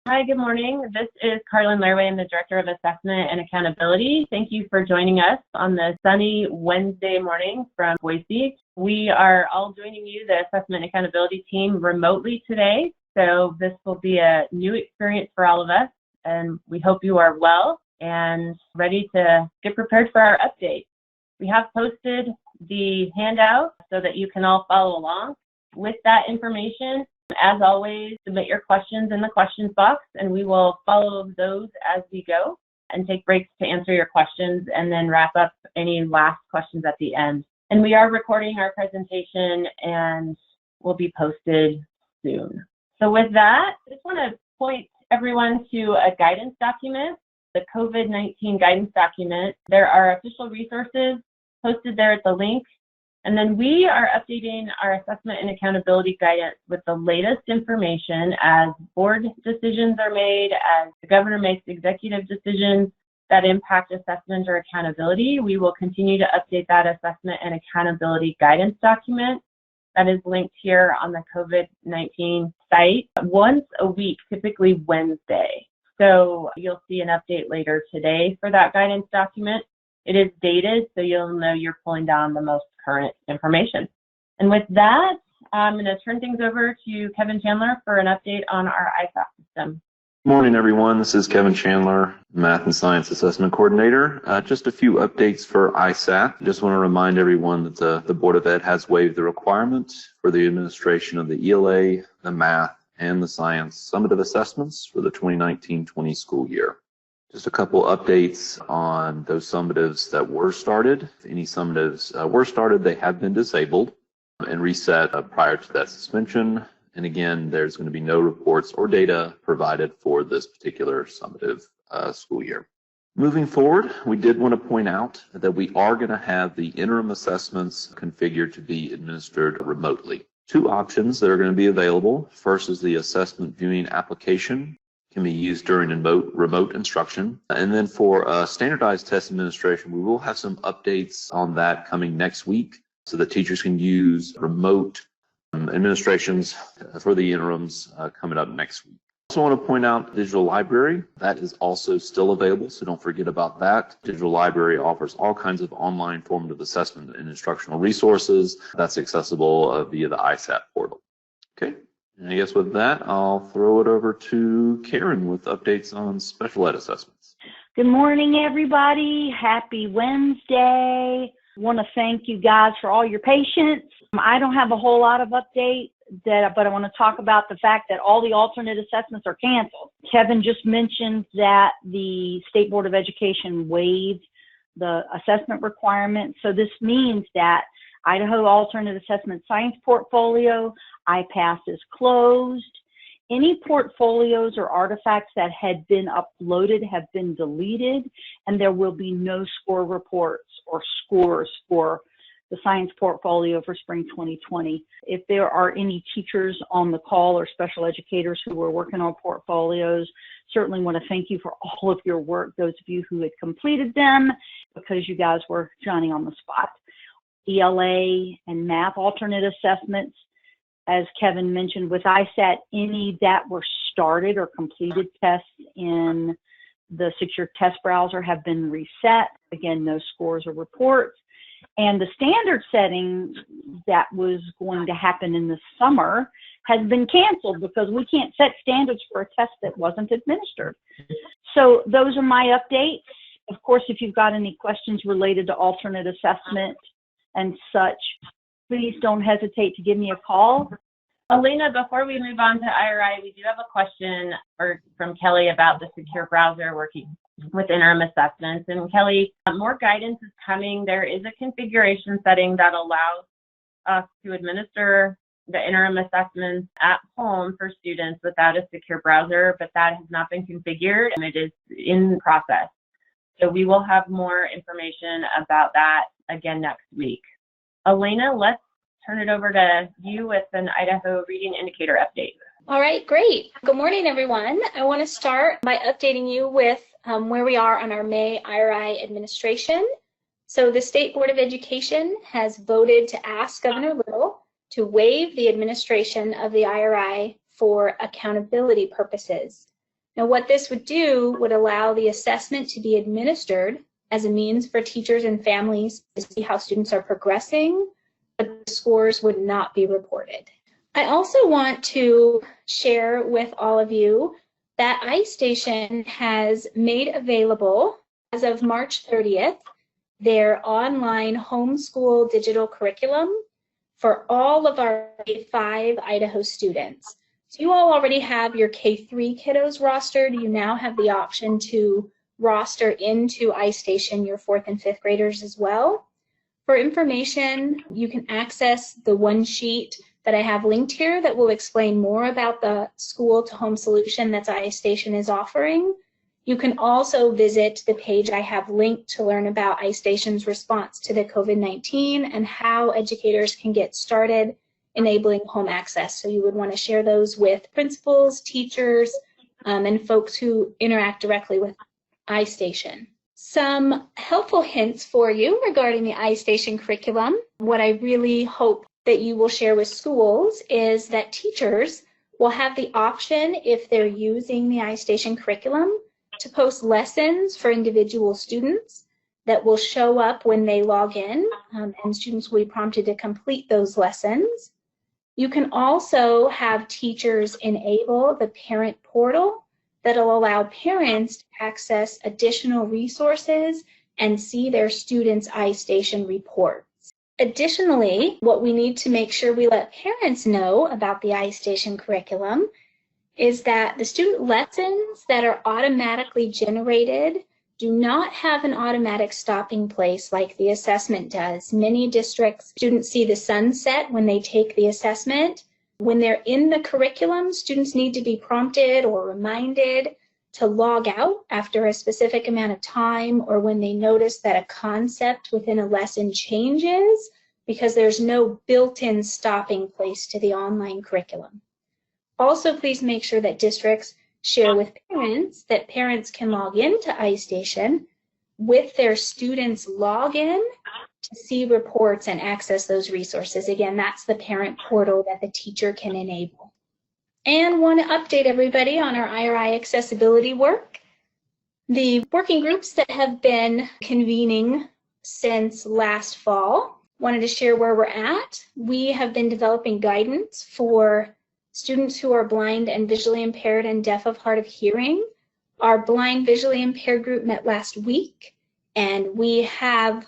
Hi, good morning. This is Carlin Lairway. I'm the Director of Assessment and Accountability. Thank you for joining us on the sunny Wednesday morning from Boise. We are all joining you, the Assessment and Accountability team, remotely today. So this will be a new experience for all of us, and we hope you are well and ready to get prepared for our update. We have posted the handout so that you can all follow along with that information. As always, submit your questions in the questions box, and we will follow those as we go and take breaks to answer your questions and then wrap up any last questions at the end. And we are recording our presentation and will be posted soon. So with that, I just want to point everyone to a guidance document, the COVID-19 guidance document. There are official resources posted there at the link. And then we are updating our assessment and accountability guidance with the latest information as board decisions are made, as the governor makes executive decisions that impact assessment or accountability. We will continue to update that assessment and accountability guidance document that is linked here on the COVID-19 site once a week, typically Wednesday. So you'll see an update later today for that guidance document. It is dated, so you'll know you're pulling down the most current information. And with that, I'm going to turn things over to Kevin Chandler for an update on our ISAT system. Good morning, everyone. This is Kevin Chandler, Math and Science Assessment Coordinator. Just a few updates for ISAT. Just want to remind everyone that the Board of Ed has waived the requirement for the administration of the ELA, the Math, and the Science summative assessments for the 2019-20 school year. Just a couple updates on those summatives that were started. If any summatives were started, they have been disabled and reset prior to that suspension. And again, there's going to be no reports or data provided for this particular summative school year. Moving forward, we did want to point out that we are going to have the interim assessments configured to be administered remotely. Two options that are going to be available. First is the assessment viewing application. Can be used during remote instruction. And then for standardized test administration, we will have some updates on that coming next week so that teachers can use remote administrations for the interims coming up next week. I also want to point out Digital Library. That is also still available, so don't forget about that. Digital Library offers all kinds of online formative assessment and instructional resources that's accessible via the ISAT portal. Okay. And I guess with that, I'll throw it over to Karen with updates on special ed assessments. Good morning, everybody. Happy Wednesday. I want to thank you guys for all your patience. I don't have a whole lot of updates, but I want to talk about the fact that all the alternate assessments are canceled. Kevin just mentioned that the State Board of Education waived the assessment requirement. So this means that Idaho Alternate Assessment Science Portfolio, IPASS, is closed. Any portfolios or artifacts that had been uploaded have been deleted, and there will be no score reports or scores for the science portfolio for spring 2020. If there are any teachers on the call or special educators who are working on portfolios, certainly want to thank you for all of your work, those of you who had completed them, because you guys were Johnny on the spot. ELA and math alternate assessments, as Kevin mentioned, with ISAT, any that were started or completed tests in the secure test browser have been reset. Again, no scores or reports. And the standard setting that was going to happen in the summer has been canceled because we can't set standards for a test that wasn't administered. So those are my updates. Of course, if you've got any questions related to alternate assessment and such, please don't hesitate to give me a call. Elena, before we move on to IRI, we do have a question from Kelly about the secure browser working with interim assessments. And Kelly, more guidance is coming. There is a configuration setting that allows us to administer the interim assessments at home for students without a secure browser, but that has not been configured and it is in process. So we will have more information about that again next week. Elena, let's turn it over to you with an Idaho reading indicator update. All right, great. Good morning, everyone. I want to start by updating you with where we are on our May IRI administration. So the State Board of Education has voted to ask Governor Little to waive the administration of the IRI for accountability purposes. Now, what this would do would allow the assessment to be administered as a means for teachers and families to see how students are progressing, but the scores would not be reported. I also want to share with all of you that iStation has made available, as of March 30th, their online homeschool digital curriculum for all of our K-5 Idaho students. So you all already have your K-3 kiddos rostered. You now have the option to roster into iStation your 4th and 5th graders as well. For information, you can access the one sheet that I have linked here that will explain more about the school to home solution that iStation is offering. You can also visit the page I have linked to learn about iStation's response to the COVID-19 and how educators can get started enabling home access. So you would want to share those with principals, teachers, and folks who interact directly with iStation. Some helpful hints for you regarding the iStation curriculum. What I really hope that you will share with schools is that teachers will have the option, if they're using the iStation curriculum, to post lessons for individual students that will show up when they log in, and students will be prompted to complete those lessons. You can also have teachers enable the parent portal that'll allow parents to access additional resources and see their students' iStation reports. Additionally, what we need to make sure we let parents know about the iStation curriculum is that the student lessons that are automatically generated do not have an automatic stopping place like the assessment does. Many districts, students see the sunset when they take the assessment. When they're in the curriculum, students need to be prompted or reminded to log out after a specific amount of time, or when they notice that a concept within a lesson changes, because there's no built-in stopping place to the online curriculum. Also, please make sure that districts share with parents that parents can log into iStation with their students' login to see reports and access those resources. Again, that's the parent portal that the teacher can enable. And want to update everybody on our IRI accessibility work. The working groups that have been convening since last fall, wanted to share where we're at. We have been developing guidance for students who are blind and visually impaired and deaf of hard of hearing. Our blind visually impaired group met last week, and we have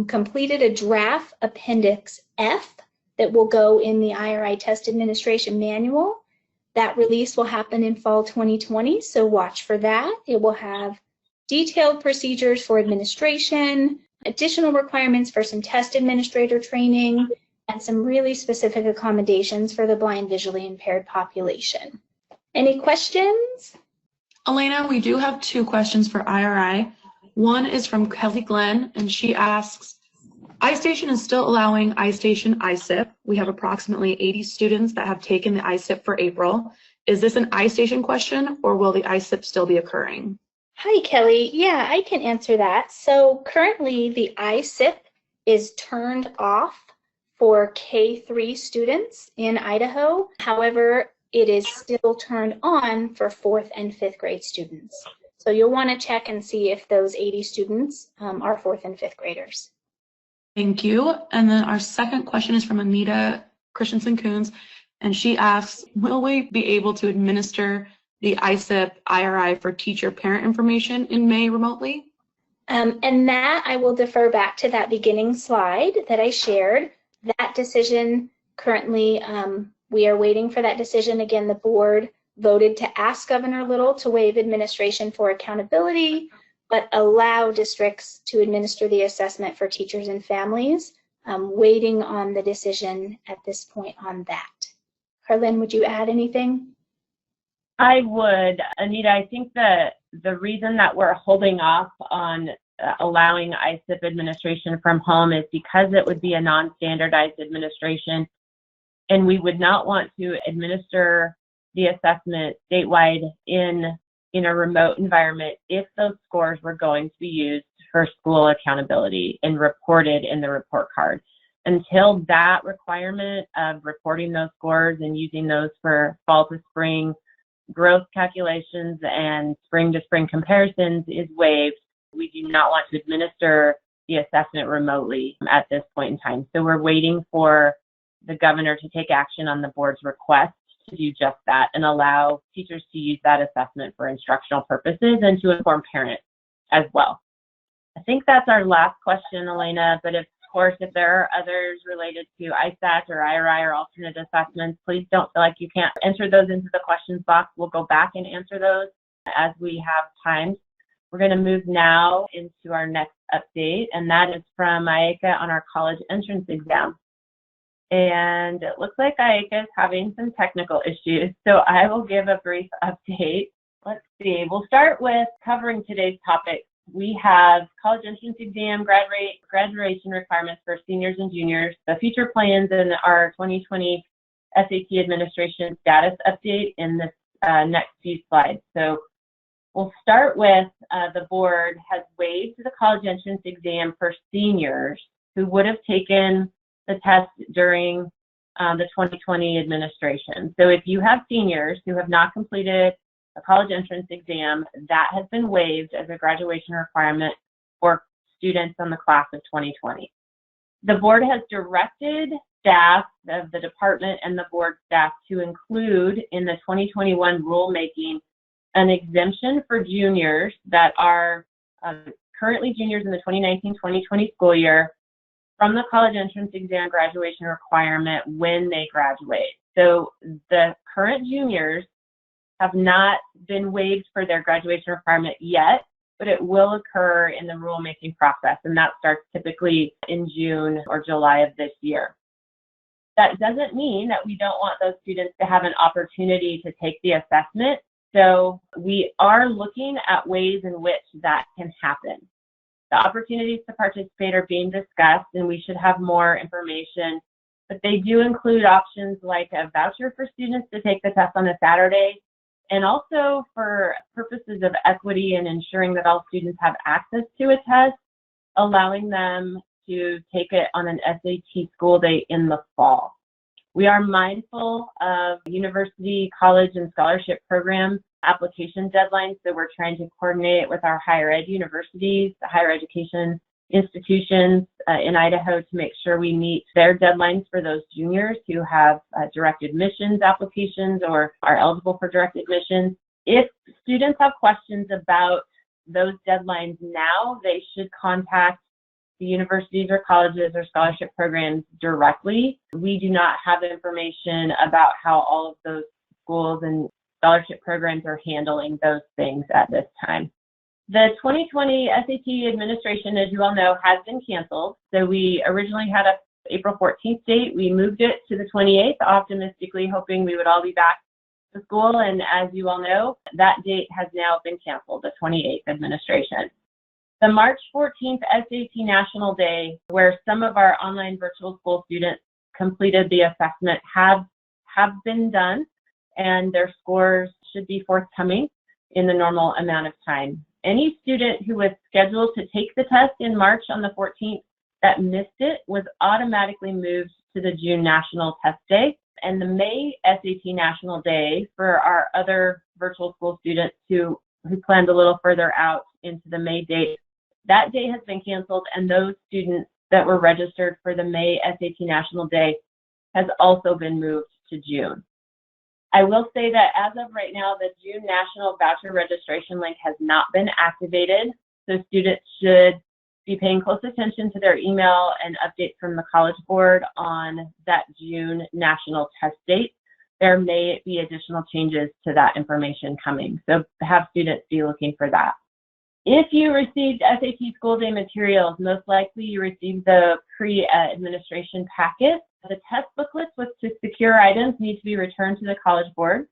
completed a draft Appendix F that will go in the IRI test administration manual. That release will happen in fall 2020, so watch for that. It will have detailed procedures for administration, additional requirements for some test administrator training, and some really specific accommodations for the blind visually impaired population. Any questions? Elena, we do have 2 questions for IRI. One is from Kelly Glenn, and she asks, iStation is still allowing iStation ISIP. We have approximately 80 students that have taken the ISIP for April. Is this an iStation question, or will the ISIP still be occurring? Hi, Kelly. Yeah, I can answer that. So currently the ISIP is turned off for K-3 students in Idaho. However, it is still turned on for 4th and 5th grade students. So you'll want to check and see if those 80 students are 4th and 5th graders. Thank you. And then our second question is from Anita Christensen-Coons, and she asks, will we be able to administer the ISIP IRI for teacher parent information in May remotely? And that I will defer back to that beginning slide that I shared. That decision currently, we are waiting for that decision. Again, the board voted to ask Governor Little to waive administration for accountability, but allow districts to administer the assessment for teachers and families. Waiting on the decision at this point on that. Carlin, would you add anything? I would. Anita, I think the reason that we're holding off on allowing ISIP administration from home is because it would be a non-standardized administration, and we would not want to administer the assessment statewide in a remote environment if those scores were going to be used for school accountability and reported in the report card. Until that requirement of reporting those scores and using those for fall to spring growth calculations and spring to spring comparisons is waived, we do not want to administer the assessment remotely at this point in time. So we're waiting for the governor to take action on the board's request to do just that and allow teachers to use that assessment for instructional purposes and to inform parents as well. I think that's our last question, Elena, but of course, if there are others related to ISAT or IRI or alternate assessments, please don't feel like you can't enter those into the questions box. We'll go back and answer those as we have time. We're going to move now into our next update, and that is from IACA on our college entrance exam. And it looks like IACA is having some technical issues, so I will give a brief update. Let's see, we'll start with covering today's topic. We have college entrance exam, graduation requirements for seniors and juniors, the future plans, and our 2020 SAT administration status update in this next few slides. So we'll start with the board has waived the college entrance exam for seniors who would have taken the test during the 2020 administration. So if you have seniors who have not completed a college entrance exam, that has been waived as a graduation requirement for students on the class of 2020. The board has directed staff of the department and the board staff to include in the 2021 rulemaking an exemption for juniors that are currently juniors in the 2019-2020 school year from the college entrance exam graduation requirement when they graduate. So the current juniors have not been waived for their graduation requirement yet, but it will occur in the rulemaking process, and that starts typically in June or July of this year. That doesn't mean that we don't want those students to have an opportunity to take the assessment, so we are looking at ways in which that can happen. The opportunities to participate are being discussed, and we should have more information, but they do include options like a voucher for students to take the test on a Saturday, and also for purposes of equity and ensuring that all students have access to a test, allowing them to take it on an SAT school day in the fall. We are mindful of university, college, and scholarship program application deadlines, so we're trying to coordinate with our higher ed universities, the higher education institutions in Idaho to make sure we meet their deadlines for those juniors who have direct admissions applications or are eligible for direct admissions. If students have questions about those deadlines now, they should contact the universities or colleges or scholarship programs directly. We do not have information about how all of those schools and scholarship programs are handling those things at this time. The 2020 SAT administration, as you all know, has been canceled. So we originally had a April 14th date. We moved it to the 28th, optimistically hoping we would all be back to school. And as you all know, that date has now been canceled, the 28th administration. The March 14th SAT National Day, where some of our online virtual school students completed the assessment, have been done, and their scores should be forthcoming in the normal amount of time. Any student who was scheduled to take the test in March on the 14th that missed it was automatically moved to the June National Test Day. And the May SAT National Day for our other virtual school students who planned a little further out into the May date, that day has been canceled, and those students that were registered for the May SAT National Day has also been moved to June. I will say that as of right now, the June National Voucher Registration link has not been activated, so students should be paying close attention to their email and updates from the College Board on that June National Test date. There may be additional changes to that information coming, so have students be looking for that. If you received SAT School Day materials, most likely you received the pre-administration packet. The test booklets with secure items need to be returned to the College Board.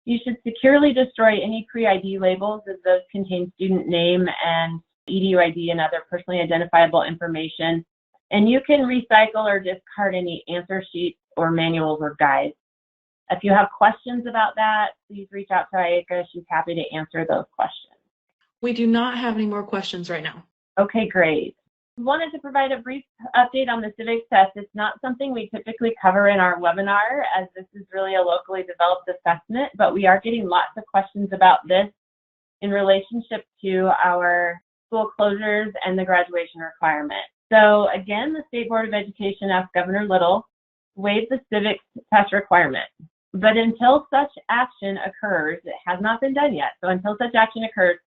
You should securely destroy any pre-ID labels as those contain student name and EDU ID and other personally identifiable information. And you can recycle or discard any answer sheets or manuals or guides. If you have questions about that, please reach out to IACA. She's happy to answer those questions. We do not have any more questions right now. Okay, great. Wanted to provide a brief update on the Civics Test. It's not something we typically cover in our webinar, as this is really a locally developed assessment, but we are getting lots of questions about this in relationship to our school closures and the graduation requirement. So again, the State Board of Education asked Governor Little to waive the Civics Test requirement. But until such action occurs, it has not been done yet, so until such action occurs,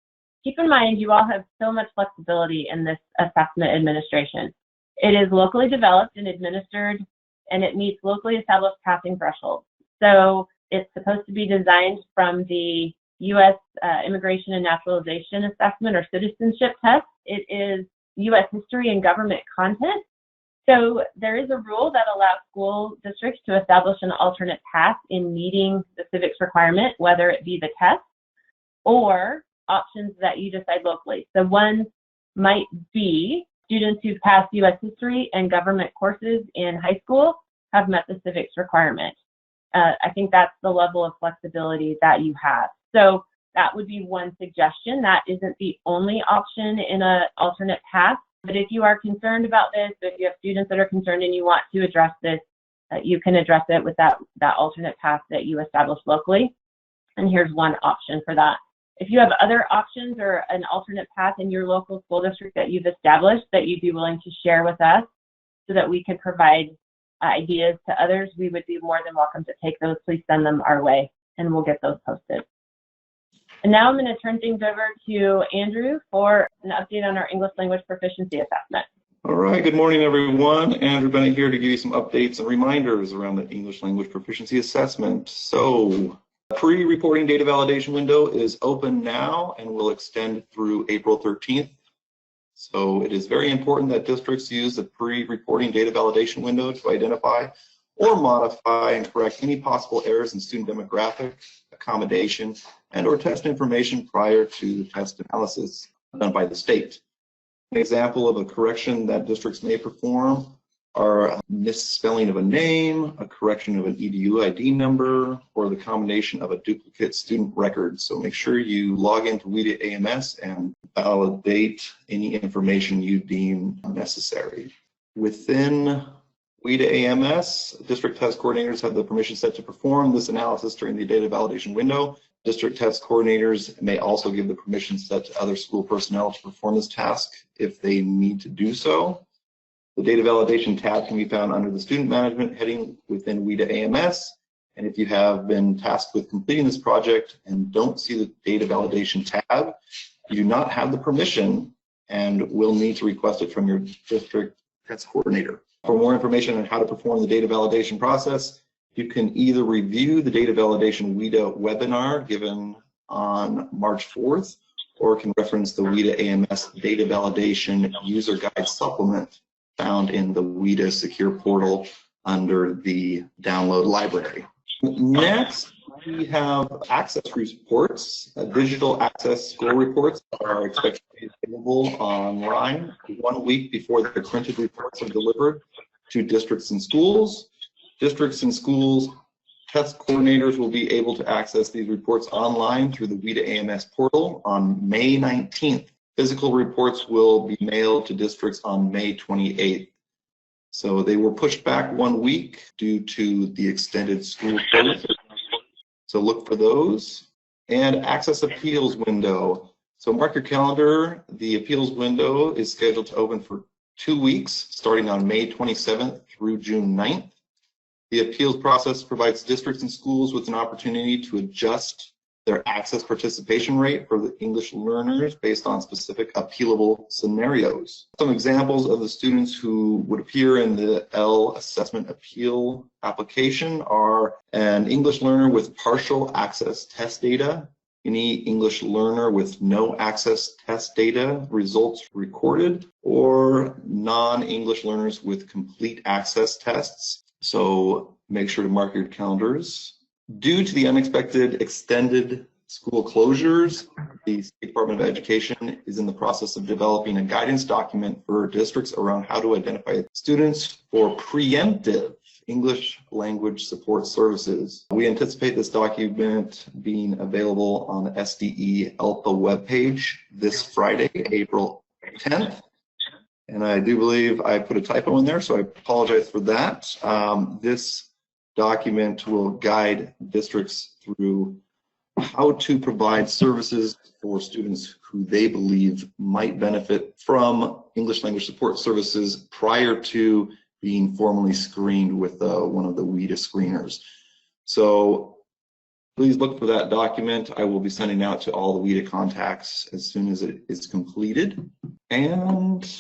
keep in mind, you all have so much flexibility in this assessment administration. It is locally developed and administered, and it meets locally established passing thresholds. So it's supposed to be designed from the U.S. Immigration and Naturalization Assessment or Citizenship Test. It is U.S. history and government content. So there is a rule that allows school districts to establish an alternate path in meeting the civics requirement, whether it be the test or options that you decide locally. So one might be students who've passed U.S. history and government courses in high school have met the civics requirement. I think that's the level of flexibility that you have. So that would be one suggestion. That isn't the only option in an alternate path. But if you are concerned about this, if you have students that are concerned and you want to address this, you can address it with that alternate path that you establish locally. And here's one option for that. If you have other options or an alternate path in your local school district that you've established that you'd be willing to share with us so that we could provide ideas to others, we would be more than welcome to take those. Please send them our way and we'll get those posted. And now I'm going to turn things over to Andrew for an update on our English language proficiency assessment. All right, good morning, everyone. Andrew Bennett here to give you some updates and reminders around the English language proficiency assessment. So, pre-reporting data validation window is open now and will extend through April 13th. So it is very important that districts use the pre-reporting data validation window to identify or modify and correct any possible errors in student demographic, accommodation, and or test information prior to test analysis done by the state. An example of a correction that districts may perform are a misspelling of a name, a correction of an EDU ID number, or the combination of a duplicate student record. So make sure you log into WIDA AMS and validate any information you deem necessary. Within WIDA AMS, district test coordinators have the permission set to perform this analysis during the data validation window. District test coordinators may also give the permission set to other school personnel to perform this task if they need to do so. The data validation tab can be found under the student management heading within WIDA AMS. And if you have been tasked with completing this project and don't see the data validation tab, you do not have the permission and will need to request it from your district test coordinator. For more information on how to perform the data validation process, you can either review the data validation WIDA webinar given on March 4th, or can reference the WIDA AMS data validation user guide supplement found in the WIDA secure portal under the download library. Next, we have access reports. Digital access school reports are expected to be available online 1 week before the printed reports are delivered to districts and schools. Districts and schools test coordinators will be able to access these reports online through the WIDA AMS portal on May 19th. Physical reports will be mailed to districts on May 28th. So they were pushed back 1 week due to the extended school closure. So look for those. And access appeals window. So mark your calendar. The appeals window is scheduled to open for 2 weeks, starting on May 27th through June 9th. The appeals process provides districts and schools with an opportunity to adjust their access participation rate for the English learners based on specific appealable scenarios. Some examples of the students who would appear in the L assessment appeal application are an English learner with partial access test data, any English learner with no access test data results recorded, or non-English learners with complete access tests. So make sure to mark your calendars. Due to the unexpected extended school closures, the State Department of Education is in the process of developing a guidance document for districts around how to identify students for preemptive English language support services. We anticipate this document being available on the SDE ELPA webpage this Friday, April 10th. And I do believe I put a typo in there, so I apologize for that. This document will guide districts through how to provide services for students who they believe might benefit from English language support services prior to being formally screened with one of the WIDA screeners. So please look for that document. I will be sending out to all the WIDA contacts as soon as it is completed. And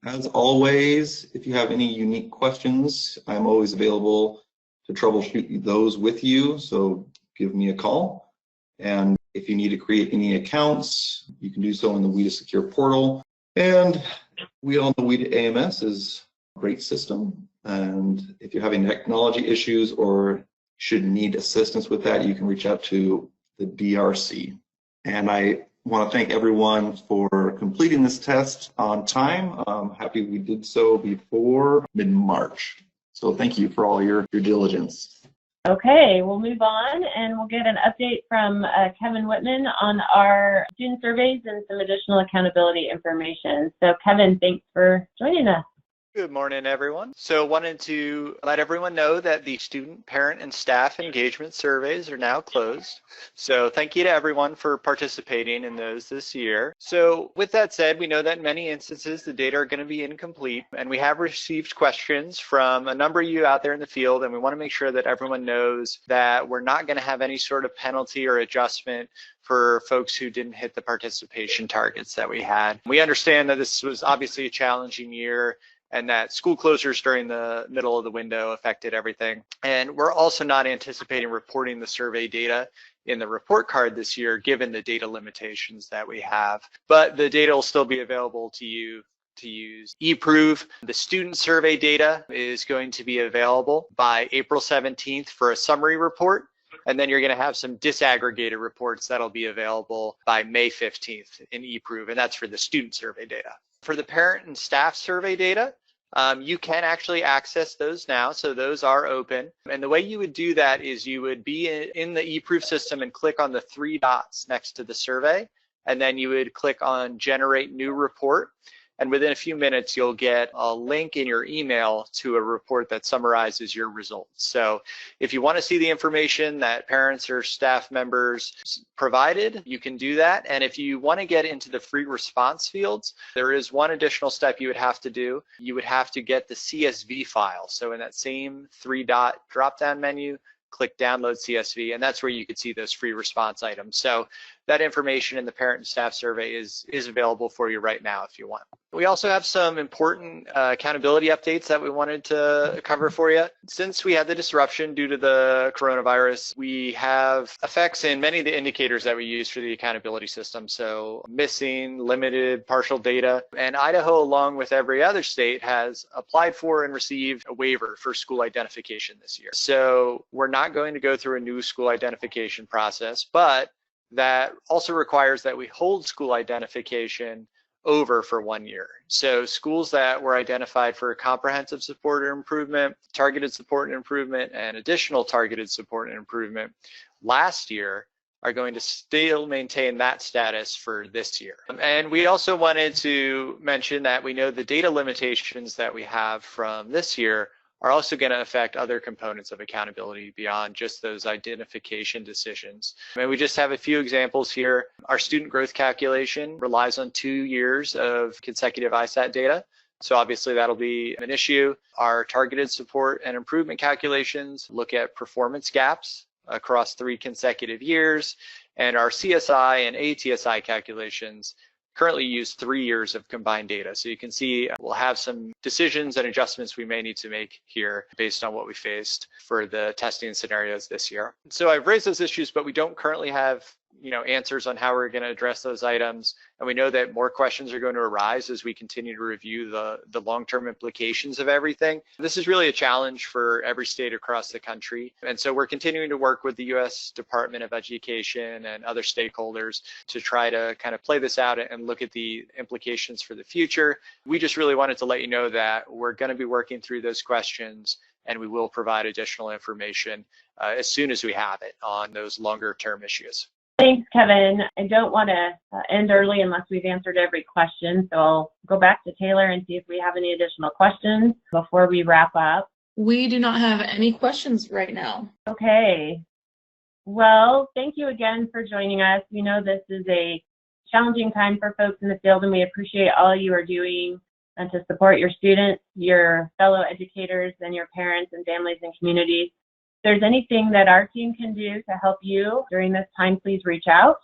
as always, if you have any unique questions, I'm always available to troubleshoot those with you. So give me a call. And if you need to create any accounts, you can do so in the WIDA Secure portal. And we all know WIDA AMS is a great system. And if you're having technology issues or should need assistance with that, you can reach out to the DRC. And I want to thank everyone for completing this test on time. I'm happy we did so before mid-March. So thank you for all your diligence. Okay, we'll move on and we'll get an update from Kevin Whitman on our student surveys and some additional accountability information. So Kevin, thanks for joining us. Good morning, everyone. So wanted to let everyone know that the student, parent, and staff engagement surveys are now closed. So thank you to everyone for participating in those this year. So with that said, we know that in many instances the data are going to be incomplete, and we have received questions from a number of you out there in the field, and we want to make sure that everyone knows that we're not going to have any sort of penalty or adjustment for folks who didn't hit the participation targets that we had. We understand that this was obviously a challenging year, and that school closures during the middle of the window affected everything. And we're also not anticipating reporting the survey data in the report card this year, given the data limitations that we have. But the data will still be available to you to use. eProve, the student survey data is going to be available by April 17th for a summary report. And then you're going to have some disaggregated reports that'll be available by May 15th in eProve, and that's for the student survey data. For the parent and staff survey data, you can actually access those now, so those are open. And the way you would do that is you would be in the eProve system and click on the 3 dots next to the survey, and then you would click on Generate New Report. And within a few minutes, you'll get a link in your email to a report that summarizes your results. So if you want to see the information that parents or staff members provided, you can do that. And if you want to get into the free response fields, there is one additional step you would have to do. You would have to get the CSV file. So in that same 3-dot drop-down menu, click Download CSV, and that's where you could see those free response items. So that information in the parent and staff survey is available for you right now if you want. We also have some important accountability updates that we wanted to cover for you. Since we had the disruption due to the coronavirus, we have effects in many of the indicators that we use for the accountability system. So missing, limited, partial data. And Idaho, along with every other state, has applied for and received a waiver for school identification this year. So we're not going to go through a new school identification process, but that also requires that we hold school identification over for 1 year. So schools that were identified for comprehensive support and improvement, targeted support and improvement, and additional targeted support and improvement last year are going to still maintain that status for this year. And we also wanted to mention that we know the data limitations that we have from this year are also going to affect other components of accountability beyond just those identification decisions. And we just have a few examples here. Our student growth calculation relies on 2 years of consecutive ISAT data. So obviously that'll be an issue. Our targeted support and improvement calculations look at performance gaps across 3 consecutive years. And our CSI and ATSI calculations currently use 3 years of combined data. So you can see we'll have some decisions and adjustments we may need to make here based on what we faced for the testing scenarios this year. So I've raised those issues, but we don't currently have answers on how we're going to address those items. And we know that more questions are going to arise as we continue to review the long-term implications of everything. This is really a challenge for every state across the country. And so we're continuing to work with the U.S. Department of Education and other stakeholders to try to kind of play this out and look at the implications for the future. We just really wanted to let you know that we're going to be working through those questions, and we will provide additional information as soon as we have it on those longer-term issues. Thanks, Kevin. I don't want to end early unless we've answered every question, so I'll go back to Taylor and see if we have any additional questions before we wrap up. We do not have any questions right now. Okay. Well, thank you again for joining us. We know this is a challenging time for folks in the field, and we appreciate all you are doing to support your students, your fellow educators, and your parents and families and communities. If there's anything that our team can do to help you during this time, please reach out.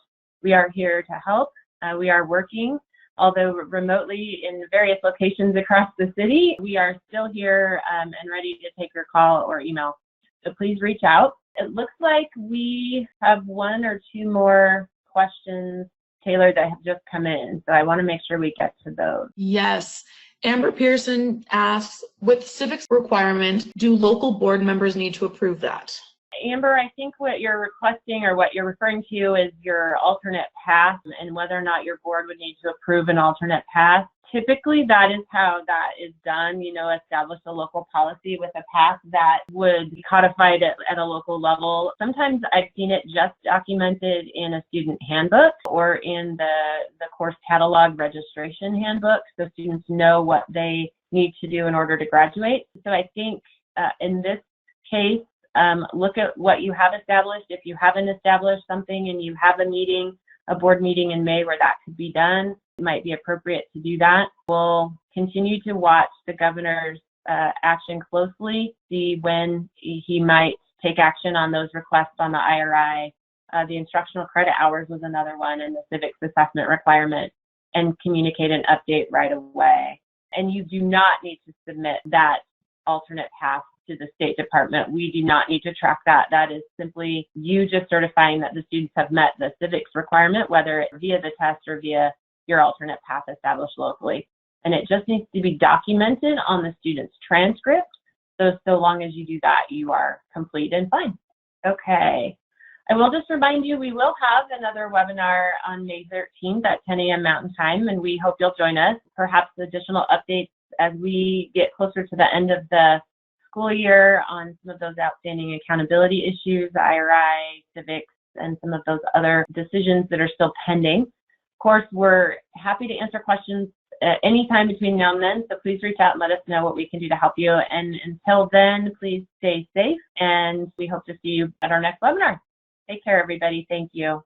We are here to help. We are working, although remotely in various locations across the city. We are still here and ready to take your call or email. So please reach out. It looks like we have one or two more questions, Taylor, that have just come in. So I want to make sure we get to those. Yes. Amber Pearson asks, with civics requirement, do local board members need to approve that? Amber, I think what you're requesting or what you're referring to is your alternate path and whether or not your board would need to approve an alternate path. Typically, that is how that is done, establish a local policy with a path that would be codified at a local level. Sometimes I've seen it just documented in a student handbook or in the course catalog registration handbook, so students know what they need to do in order to graduate. So I think in this case, look at what you have established. If you haven't established something and you have a board meeting in May where that could be done, it might be appropriate to do that. We'll continue to watch the governor's action closely, see when he might take action on those requests on the IRI. The instructional credit hours was another one, and the civics assessment requirement, and communicate an update right away. And you do not need to submit that alternate path to the State Department. We do not need to track that. That is simply you just certifying that the students have met the civics requirement, whether it's via the test or via your alternate path established locally. And it just needs to be documented on the student's transcript. So long as you do that, you are complete and fine. Okay. I will just remind you, we will have another webinar on May 13th at 10 a.m. Mountain Time, and we hope you'll join us. Perhaps additional updates as we get closer to the end of the school year on some of those outstanding accountability issues, the IRI, civics, and some of those other decisions that are still pending. Of course, we're happy to answer questions at any time between now and then, so please reach out and let us know what we can do to help you. And until then, please stay safe, and we hope to see you at our next webinar. Take care, everybody. Thank you.